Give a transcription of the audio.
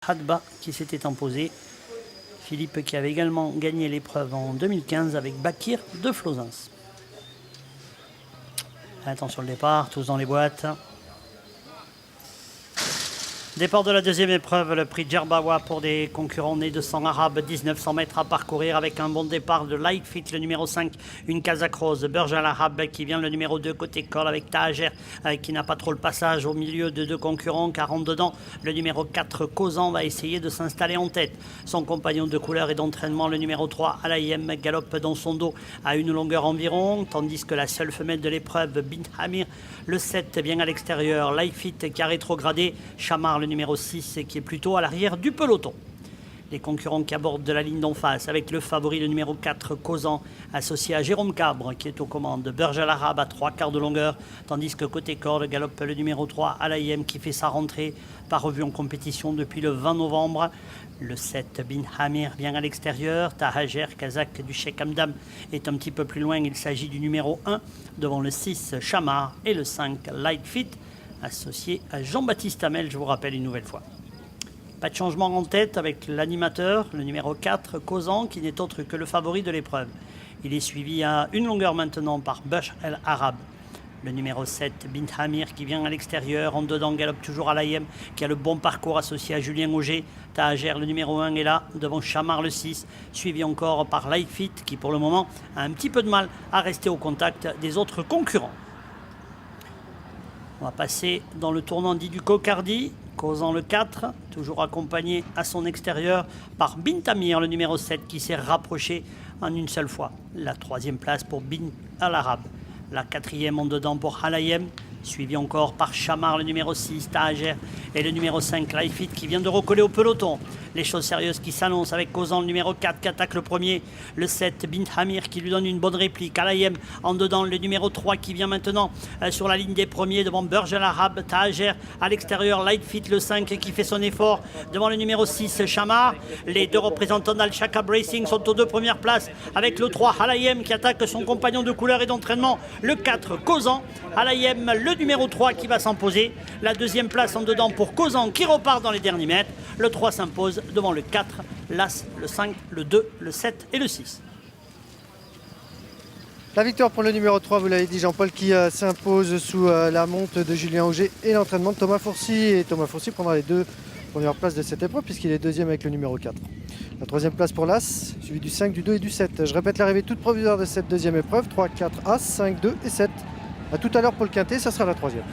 Hadba qui s'était imposé. Philippe qui avait également gagné l'épreuve en 2015 avec Bakir de Flozens. Attention le départ, tous dans les boîtes. Départ de la deuxième épreuve, le prix Djerbawa pour des concurrents nés de sang arabe, 1900 mètres à parcourir avec un bon départ de Lightfit, le numéro 5, une Kazakh Rose, Burj Al Arab qui vient le numéro 2 côté col avec Tahajer qui n'a pas trop le passage au milieu de deux concurrents car en dedans, le numéro 4, Kozan va essayer de s'installer en tête. Son compagnon de couleur et d'entraînement, le numéro 3, Alayem, galope dans son dos à une longueur environ, tandis que la seule femelle de l'épreuve, Bint Hamir, le 7, vient à l'extérieur, Lightfit qui a rétrogradé, Chamar, le numéro 6 qui est plutôt à l'arrière du peloton. Les concurrents qui abordent de la ligne d'en face avec le favori, le numéro 4, Kozan, associé à Jérôme Cabre qui est aux commandes. Burj Al Arab à 3/4 de longueur, tandis que côté corde galope le numéro 3, Alayem qui fait sa rentrée, pas revu en compétition depuis le 20 novembre. Le 7, Bin Hamir, vient à l'extérieur. Tahajer, Kazakh du Sheikh Hamdam, est un petit peu plus loin. Il s'agit du numéro 1 devant le 6, Chamar, et le 5, Lightfit, associé à Jean-Baptiste Hamel, je vous rappelle une nouvelle fois. Pas de changement en tête avec l'animateur, le numéro 4, Kozan, qui n'est autre que le favori de l'épreuve. Il est suivi à une longueur maintenant par Burj Al Arab. Le numéro 7, Bint Hamir, qui vient à l'extérieur. En dedans, galope toujours Alayem, qui a le bon parcours associé à Julien Auger. Tahajer, le numéro 1, est là, devant Chamar, le 6, suivi encore par Lightfit, qui pour le moment a un petit peu de mal à rester au contact des autres concurrents. On va passer dans le tournant dit du Cocardi, causant le 4, toujours accompagné à son extérieur par Bint Hamir, le numéro 7, qui s'est rapproché en une seule fois. La troisième place pour Bint Al Arab. La quatrième en dedans pour Alayem, suivi encore par Chamar, le numéro 6, Tahajer, et le numéro 5, Lightfit, qui vient de recoller au peloton. Les choses sérieuses qui s'annoncent avec Kozan, le numéro 4, qui attaque le premier. Le 7, Bint Hamir, qui lui donne une bonne réplique. Alayem, en dedans, le numéro 3, qui vient maintenant sur la ligne des premiers, devant Burj Al Arab. Tahajer, à l'extérieur, Lightfit, le 5, qui fait son effort, devant le numéro 6, Chamar. Les deux représentants d'Al-Shaka Racing sont aux deux premières places, avec le 3, Alayem, qui attaque son compagnon de couleur et d'entraînement, le 4, Kozan. Alayem, le numéro 3, qui va s'imposer. La deuxième place en dedans pour Kozan, qui repart dans les derniers mètres. Le 3 s'impose devant le 4, l'As, le 5, le 2, le 7 et le 6. La victoire pour le numéro 3, vous l'avez dit, Jean-Paul, qui s'impose sous la monte de Julien Auger et l'entraînement de Thomas Fourcy. Et Thomas Fourcy prendra les deux premières places de cette épreuve puisqu'il est deuxième avec le numéro 4. La troisième place pour l'As, suivi du 5, du 2 et du 7. Je répète l'arrivée toute provisoire de cette deuxième épreuve, 3, 4, As, 5, 2 et 7. A tout à l'heure pour le quintet, ça sera la troisième.